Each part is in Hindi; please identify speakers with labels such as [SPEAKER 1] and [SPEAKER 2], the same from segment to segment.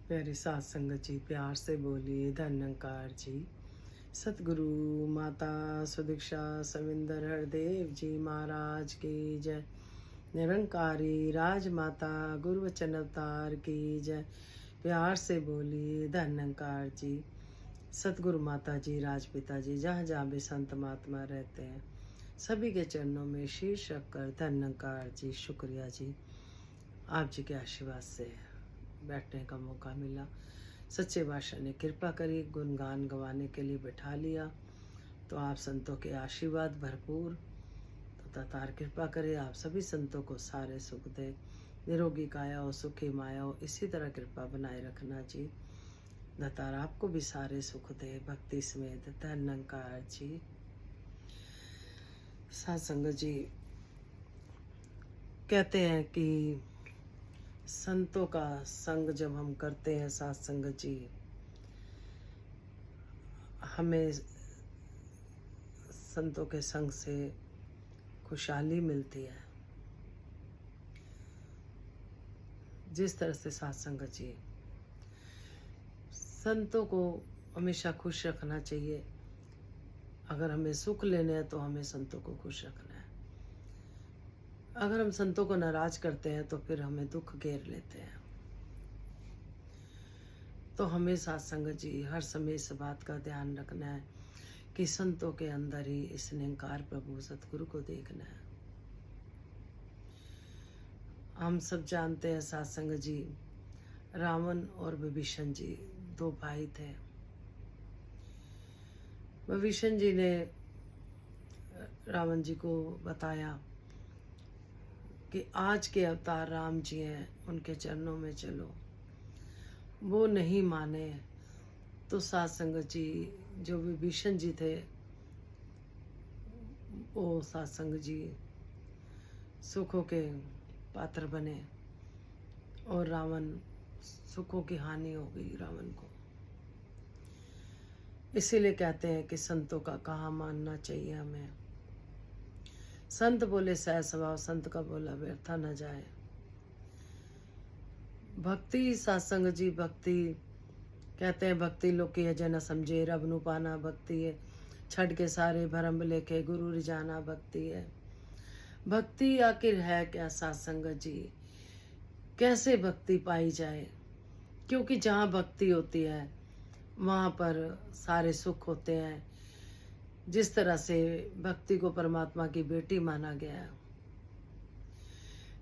[SPEAKER 1] प्यारी सात संगत जी, प्यार से बोलिए धन्यकार जी। सतगुरु माता सुदीक्षा सविंदर हरदेव जी महाराज की जय। निरंकारी राजमाता गुरु वचन अवतार की जय। प्यार से बोलिए धन्यकार जी। सतगुरु माता जी, राजपिता जी, जहाँ जहाँ भी संत महात्मा रहते हैं, सभी के चरणों में शीश रखकर धन्यकार जी। शुक्रिया जी, आप जी के आशीर्वाद से बैठने का मौका मिला। सच्चे बादशाह ने कृपा करी, गुणगान गवाने के लिए बैठा लिया। तो आप संतों के आशीर्वाद भरपूर, तो दातार कृपा करे आप सभी संतों को सारे सुख दे, निरोगी काया हो, सुखी माया हो, इसी तरह कृपा बनाए रखना जी। दातार आपको भी सारे सुख दे, भक्ति समेत धन्यकार जी। सत्संग जी कहते हैं कि संतों का संग जब हम करते हैं सत्संग जी, हमें संतों के संग से खुशहाली मिलती है। जिस तरह से सत्संग जी संतों को हमेशा खुश रखना चाहिए। अगर हमें सुख लेने हैं तो हमें संतों को खुश रखना है। अगर हम संतों को नाराज करते हैं तो फिर हमें दुख घेर लेते हैं। तो हमें सत्संग जी हर समय इस बात का ध्यान रखना है कि संतों के अंदर ही इस निरंकार प्रभु सतगुरु को देखना है। हम सब जानते हैं सत्संग जी, रावण और विभीषण जी दो भाई थे। विभीषण जी ने रावण जी को बताया कि आज के अवतार राम जी हैं, उनके चरणों में चलो। वो नहीं माने तो सत्संग जी जो विभीषण जी थे, वो सत्संग जी सुखों के पात्र बने और रावण सुखों की हानि हो गई रावण को। इसीलिए कहते हैं कि संतों का कहाँ मानना चाहिए हमें। संत बोले सह स्वभाव, संत का बोला व्यर्था न जाए। भक्ति सत्संग जी, भक्ति कहते हैं भक्ति लोग है जना समझे, रब नु पाना भक्ति है, छड़ के सारे भरम लेके गुरु रिजाना भक्ति है। भक्ति आखिर है क्या सत्संग जी, कैसे भक्ति पाई जाए? क्योंकि जहाँ भक्ति होती है वहाँ पर सारे सुख होते हैं। जिस तरह से भक्ति को परमात्मा की बेटी माना गया है।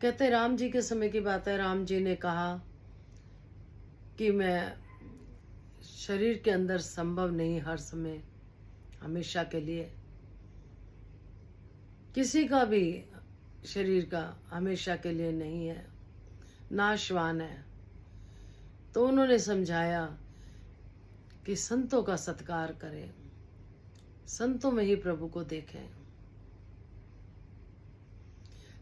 [SPEAKER 1] कहते राम जी के समय की बात है, राम जी ने कहा कि मैं शरीर के अंदर संभव नहीं हर समय हमेशा के लिए, किसी का भी शरीर का हमेशा के लिए नहीं है, नाशवान है। तो उन्होंने समझाया कि संतों का सत्कार करें, संतों में ही प्रभु को देखें।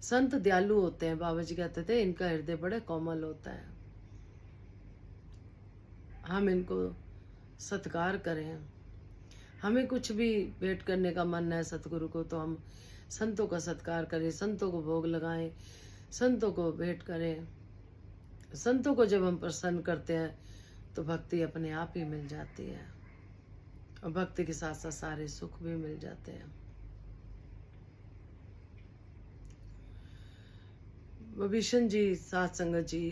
[SPEAKER 1] संत दयालु होते हैं, बाबा जी कहते थे इनका हृदय बड़े कोमल होता है। हम इनको सत्कार करें। हमें कुछ भी भेंट करने का मन है सतगुरु को, तो हम संतों का सत्कार करें, संतों को भोग लगाएं, संतों को भेंट करें। संतों को जब हम प्रसन्न करते हैं तो भक्ति अपने आप ही मिल जाती है, और भक्ति के साथ साथ सारे सुख भी मिल जाते हैं। विभीषण जी सत्संग जी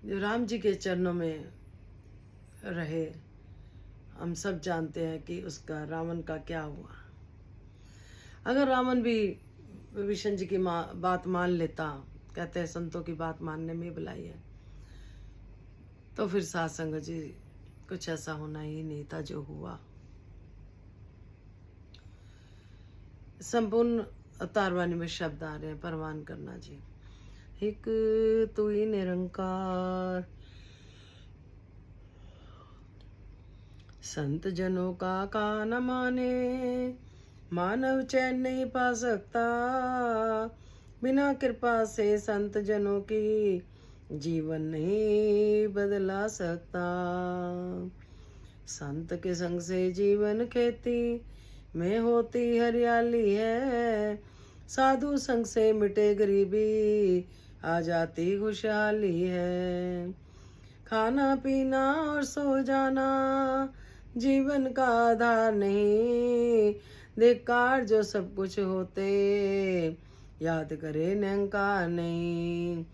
[SPEAKER 1] जो राम जी के चरणों में रहे, हम सब जानते हैं कि उसका रावण का क्या हुआ। अगर रावण भी विभीषण जी की बात मान लेता, कहते हैं संतों की बात मानने में भलाई है, तो फिर सत्संग जी कुछ ऐसा होना ही नहीं था जो हुआ। संपूर्ण अवतारवाणी में शब्द आ रहे हैं, परवान करना जी। एक तू ही निरंकार, संत जनों का न माने, मानव चैन नहीं पा सकता। बिना कृपा से संत जनों की जीवन नहीं बदला सकता। संत के संग से जीवन खेती में होती हरियाली है। साधु संग से मिटे गरीबी, आ जाती खुशहाली है। खाना पीना और सो जाना जीवन का आधार नहीं, धिक्कार जो सब कुछ होते याद करे निरंकार नहीं।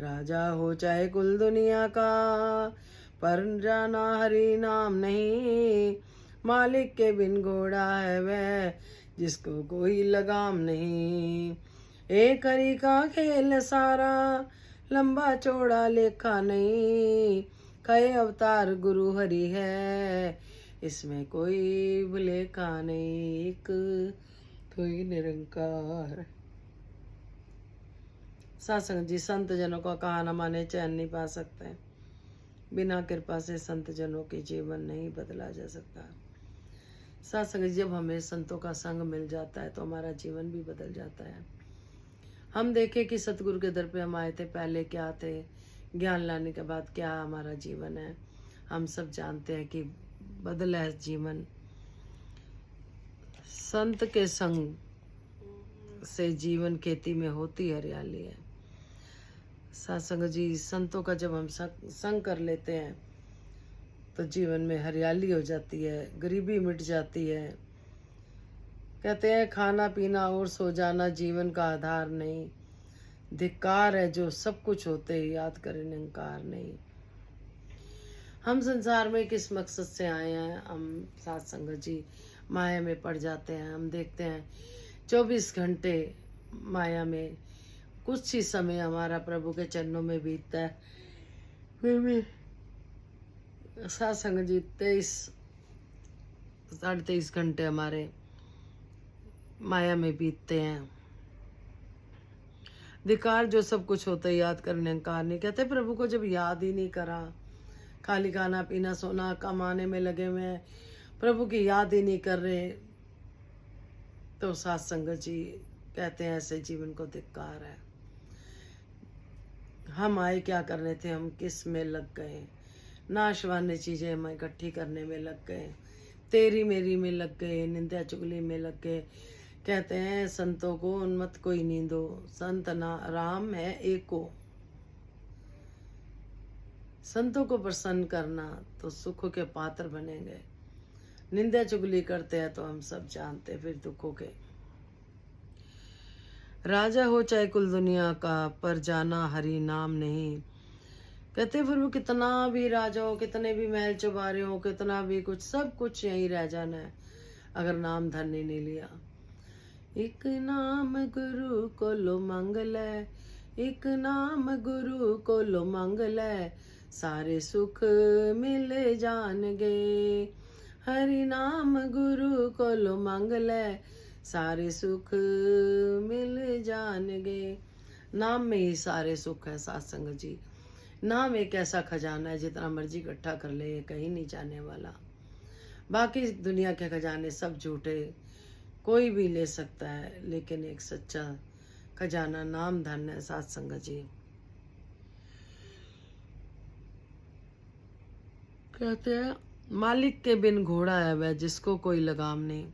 [SPEAKER 1] राजा हो चाहे कुल दुनिया का, पर जाना हरि नाम नहीं। मालिक के बिन घोड़ा है वह, जिसको कोई लगाम नहीं। एक हरि का खेल सारा, लंबा चौड़ा लेखा नहीं। कई अवतार गुरु हरि है, इसमें कोई भुलेखा नहीं। एक कोई निरंकार। सत्संग जी, संत जनों का कहा न माने चैन नहीं पा सकते। बिना कृपा से संत जनों के जीवन नहीं बदला जा सकता। सत्संग, जब हमें संतों का संग मिल जाता है तो हमारा जीवन भी बदल जाता है। हम देखें कि सतगुरु के दर पे हम आए थे, पहले क्या थे, ज्ञान लाने के बाद क्या हमारा जीवन है, हम सब जानते हैं कि बदला है जीवन। संत के संग से जीवन खेती में होती हरियाली है। सत्संग जी, संतों का जब हम संग कर लेते हैं तो जीवन में हरियाली हो जाती है, गरीबी मिट जाती है। कहते हैं खाना पीना और सो जाना जीवन का आधार नहीं, धिक्कार है जो सब कुछ होते ही याद करे निरंकार नहीं। हम संसार में किस मकसद से आए हैं? हम सत्संग जी माया में पड़ जाते हैं। हम देखते हैं 24 घंटे माया में, कुछ ही समय हमारा प्रभु के चरणों में बीतता है। फिर भी सत्संग जी 23-23.5 घंटे हमारे माया में बीतते हैं। धिक्कार जो सब कुछ होता है याद करने निरंकार नहीं। कहते प्रभु को जब याद ही नहीं करा, खाली खाना पीना सोना कमाने में लगे हुए हैं, प्रभु की याद ही नहीं कर रहे, तो सत्संग जी कहते हैं ऐसे जीवन को धिक्कार है। हम आए क्या करने थे, हम किस में लग गए, नाशवान चीजें हम इकट्ठी करने में लग गए, तेरी मेरी में लग गए, निंदा चुगली में लग गए। कहते हैं संतों को उन्मत्त कोई नींदो, संत ना राम है एको। संतों को प्रसन्न करना तो सुख के पात्र बनेंगे, निंदा चुगली करते हैं तो हम सब जानते फिर दुखों के। राजा हो चाहे कुल दुनिया का, पर जाना हरि नाम नहीं। कहते फिर वो कितना भी राजा हो, कितने भी महल चौबारे हो, कितना भी कुछ, सब कुछ यहीं रह जाना है अगर नाम धन ही नहीं लिया। एक नाम गुरु को लो मंगल, एक नाम गुरु को लो मंगल, सारे सुख मिल जाएंगे। हरि नाम गुरु को लो मंगल, सारे सुख मिल जाएंगे। नाम में ही सारे सुख है सत्संग जी। नाम एक ऐसा खजाना है, जितना मर्जी इकट्ठा कर ले ये कहीं नहीं जाने वाला। बाकी दुनिया के खजाने सब झूठे, कोई भी ले सकता है, लेकिन एक सच्चा खजाना नाम धन है सत्संग जी। कहते हैं मालिक के बिन घोड़ा है वह, जिसको कोई लगाम नहीं।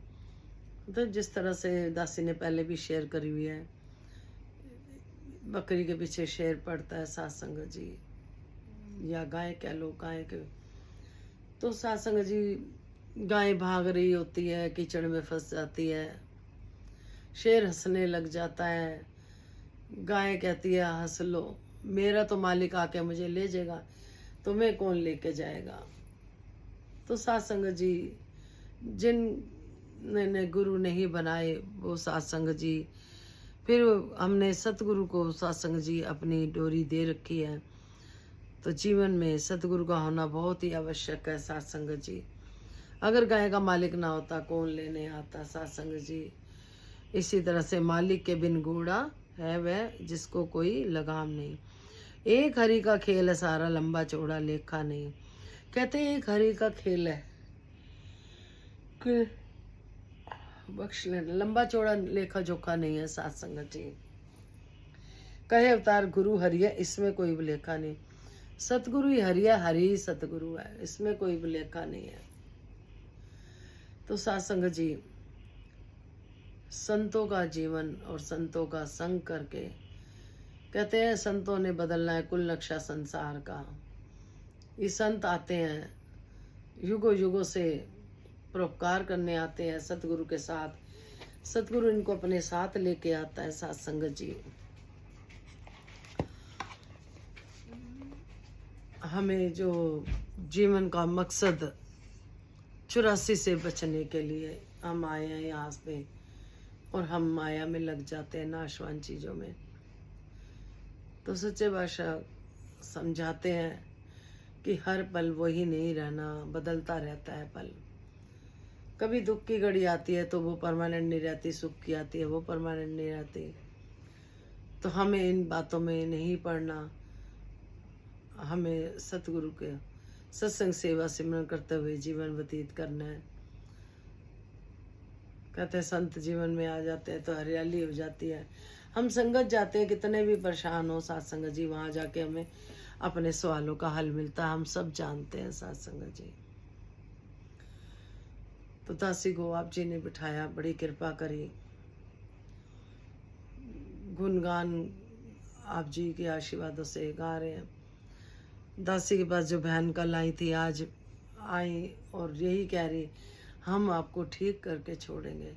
[SPEAKER 1] तो जिस तरह से दासी ने पहले भी शेयर करी हुई है, बकरी के पीछे शेर पड़ता है सत्संग जी, या गाय कह लो, गाय के तो सत्संग जी गाय भाग रही होती है, कीचड़ में फंस जाती है, शेर हंसने लग जाता है, गाय कहती है हंस लो, मेरा तो मालिक आके मुझे ले जाएगा, तुम्हें कौन लेके जाएगा। तो सत्संग जी जिन गुरु नहीं बनाए वो सत्संग जी, फिर हमने सतगुरु को सत्संग जी अपनी डोरी दे रखी है, तो जीवन में सतगुरु का होना बहुत ही आवश्यक है सत्संग जी। अगर गाय का मालिक ना होता कौन लेने आता सत्संग जी। इसी तरह से मालिक के बिन घोड़ा है वह, जिसको कोई लगाम नहीं। एक हरि का खेल है सारा, लंबा चौड़ा लेखा नहीं। कहते हैं एक हरि का खेल है, बख्श लेना, लंबा चौड़ा लेखा जोखा नहीं है सत्संग जी। कहे अवतार गुरु हरि है, इसमें कोई लेखा नहीं। सतगुरु ही हरि है, हरि ही सतगुरु है, इसमें कोई लेखा नहीं है। तो सत्संग जी संतों का जीवन और संतों का संग करके कहते हैं संतों ने बदलना है कुल नक्शा संसार का। ये संत आते हैं, युगों युगों से परोपकार करने आते हैं सतगुरु के साथ। सतगुरु इनको अपने साथ लेके आता है साथ संगत जी। हमें जो जीवन का मकसद 84 से बचने के लिए हम आए हैं यहाँ पे, और हम माया में लग जाते हैं नाशवान चीज़ों में। तो सच्चे बादशाह समझाते हैं कि हर पल वही नहीं रहना, बदलता रहता है पल। कभी दुख की घड़ी आती है तो वो परमानेंट नहीं रहती, सुख की आती है वो परमानेंट नहीं रहती। तो हमें इन बातों में नहीं पड़ना, हमें सतगुरु के सत्संग सेवा सिमरन करते हुए जीवन व्यतीत करना है। कहते हैं संत जीवन में आ जाते हैं तो हरियाली हो जाती है। हम संगत जाते हैं, कितने भी परेशान हो साथ संगत जी, वहाँ जाके हमें अपने सवालों का हल मिलता है। हम सब जानते हैं साथ संगत जी। तो दासी को आप जी ने बिठाया, बड़ी कृपा करी। गुणगान आप जी के आशीर्वादों से गा रहे हैं। दासी के पास जो बहन कल आई थी आज आई और यही कह रही, हम आपको ठीक करके छोड़ेंगे।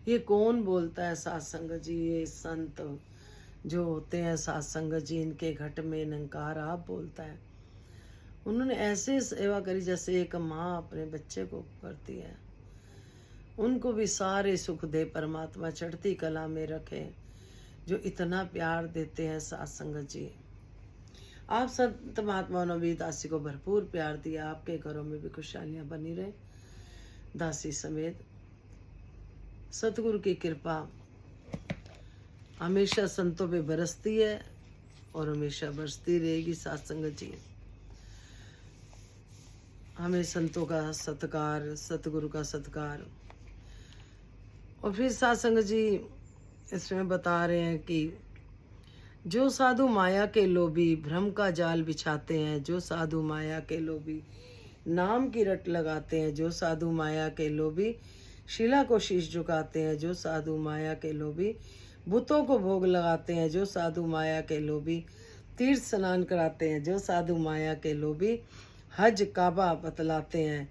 [SPEAKER 1] ये कौन बोलता है सत्संग जी? ये संत जो होते हैं सत्संग जी, इनके घट में निरंकार आप बोलता है। उन्होंने ऐसे सेवा करी जैसे एक माँ अपने बच्चे को करती है। उनको भी सारे सुख दे परमात्मा, चढ़ती कला में रखे, जो इतना प्यार देते हैं सत्संग जी। आप संत महात्माओं ने भी दासी को भरपूर प्यार दिया। आपके घरों में भी खुशहालियाँ बनी रहे। दासी समेत सतगुरु की कृपा हमेशा संतों पे बरसती है और हमेशा बरसती रहेगी। सत्संग जी, हमें संतों का सत्कार, सतगुरु का सत्कार। और फिर सत्संग जी इसमें बता रहे हैं कि जो साधु माया के लोभी भ्रम का जाल बिछाते हैं, जो साधु माया के लोभी नाम की रट लगाते हैं, जो साधु माया के लोभी शिला को शीश झुकाते हैं, जो साधु माया के लोभी बुतों को भोग लगाते हैं, जो साधु माया के लोभी तीर्थ स्नान कराते हैं, जो साधु माया के लोभी हज काबा बतलाते हैं,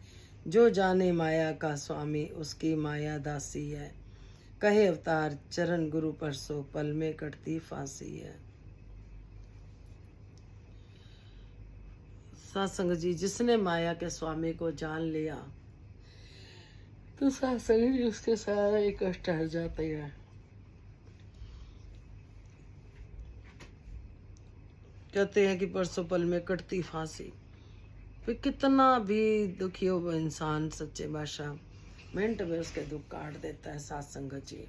[SPEAKER 1] जो जाने माया का स्वामी उसकी माया दासी है। कहे अवतार चरण गुरु परसों पल में कटती फांसी है। सत्संग जी, जिसने माया के स्वामी को जान लिया तो सत्संग जी उसके सारे कष्ट हट जाते हैं। कहते हैं कि परसों पल में कटती फांसी। फिर कितना भी दुखी हो इंसान, सच्चे बादशाह मिनट में उसके दुख काट देता है। सत्संग जी,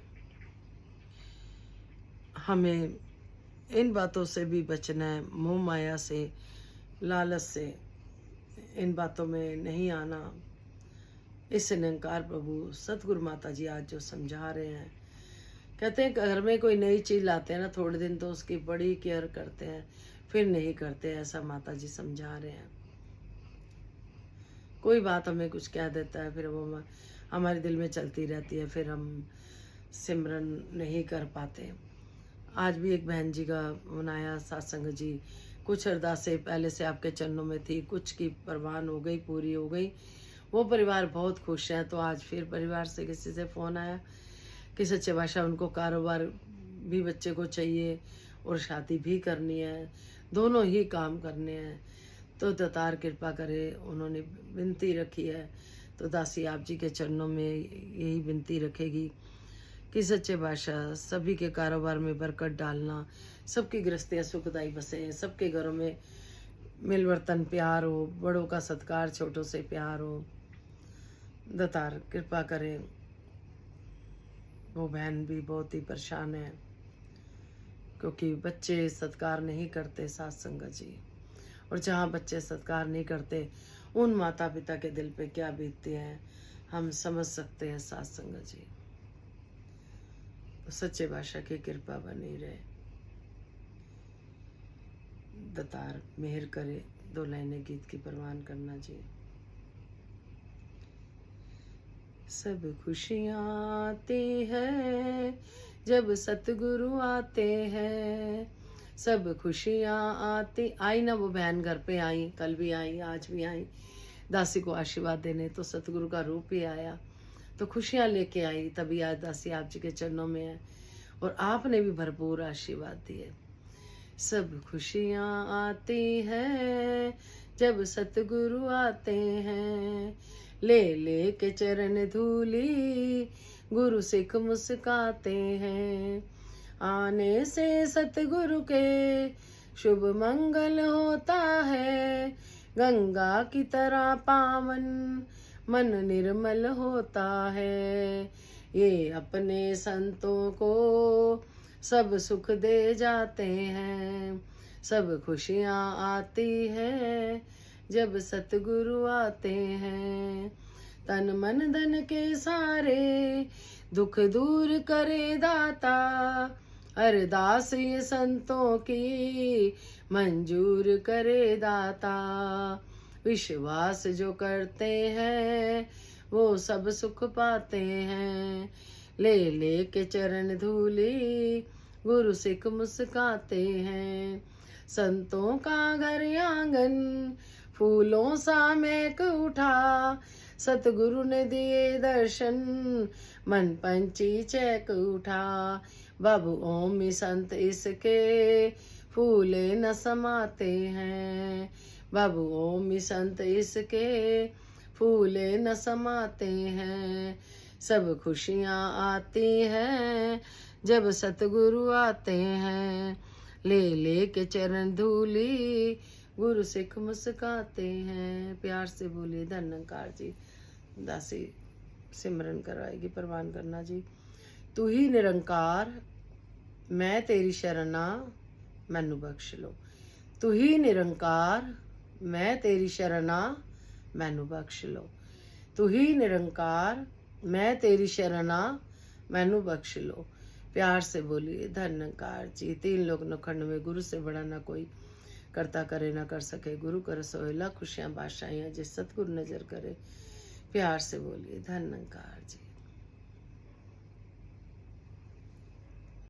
[SPEAKER 1] हमें इन बातों से भी बचना है, मोह माया से, लालच से, इन बातों में नहीं आना। इस निरंकार प्रभु सतगुरु माता जी आज जो समझा रहे हैं, कहते हैं घर में कोई नई चीज़ लाते हैं ना, थोड़े दिन तो उसकी बड़ी केयर करते हैं, फिर नहीं करते। ऐसा माता जी समझा रहे हैं। कोई बात हमें कुछ कह देता है, फिर वो हमारे दिल में चलती रहती है, फिर हम सिमरन नहीं कर पाते। आज भी एक बहन जी का मनाया सत्संग जी, कुछ अरदासें पहले से आपके चरणों में थी, कुछ की परवान हो गई, पूरी हो गई। वो परिवार बहुत खुश हैं। तो आज फिर परिवार से किसी से फ़ोन आया कि सच्चे बादशाह उनको कारोबार भी बच्चे को चाहिए और शादी भी करनी है, दोनों ही काम करने हैं। तो दातार कृपा करे, उन्होंने विनती रखी है। तो दासी आप जी के चरणों में यही विनती रखेगी कि सच्चे बादशाह सभी के कारोबार में बरकत डालना, सबकी गृहस्थियाँ सुखदायी बसे, सबके घरों में मिलवर्तन प्यार हो, बड़ों का सत्कार, छोटों से प्यार हो। दातार कृपा करें। वो बहन भी बहुत ही परेशान है क्योंकि बच्चे सत्कार नहीं करते सत्संग जी। और जहाँ बच्चे सत्कार नहीं करते, उन माता पिता के दिल पे क्या बीतती है हम समझ सकते हैं सत्संग जी। तो सच्चे बादशाह की कृपा बनी रहे। दातार मेहर करे। 2 लाइनें गीत की परवान करना जी। सब खुशियाँ आती है जब सतगुरु आते हैं, सब खुशियाँ आती। आई ना वो बहन घर पे आई, कल भी आई, आज भी आई दासी को आशीर्वाद देने, तो सतगुरु का रूप ही आया, तो खुशियाँ लेके आई, तभी आज दासी आप जी के चरणों में है और आपने भी भरपूर आशीर्वाद दिए। सब खुशियाँ आती हैं जब सतगुरु आते हैं, ले ले के चरण धूली गुरु सिख मुस्काते हैं। आने से सतगुरु के शुभ मंगल होता है, गंगा की तरह पावन मन निर्मल होता है। ये अपने संतों को सब सुख दे जाते हैं, सब खुशियाँ आती हैं जब सतगुरु आते हैं। तन मन धन के सारे दुख दूर करे दाता, अरदास ये संतों की मंजूर करे दाता। विश्वास जो करते हैं वो सब सुख पाते हैं, ले ले के चरण धूली गुरु सिख मुस्काते हैं। संतों का घर आंगन फूलों सा महक उठा, सतगुरु ने दिए दर्शन मन पंछी चहक उठा। बाबू ओम संत इसके फूले न समाते हैं, बाबू ओम संत इसके फूले न समाते हैं। सब खुशियाँ आती हैं जब सतगुरु आते हैं, ले ले के चरण धूली गुरु सिख मुस्काते हैं। प्यार से बोलिए धन्यकार जी। दासी सिमरन करवाएगी, प्रवान करना जी। तू ही निरंकार मैं तेरी शरणा मैनू बख्श लो, तू ही निरंकार मैं तेरी शरणा मैनू बख्श लो, तू ही निरंकार मैं तेरी शरणा मैनू बख्श लो। प्यार से बोलिए धन्यकार जी। 3 लोक नखंड में गुरु से बड़ा ना कोई, करता करे ना कर सके, गुरु कर सोहेला खुशियाँ बादशाहियाँ जिस सतगुरु नजर करे। प्यार से बोलिए धन्यकार जी।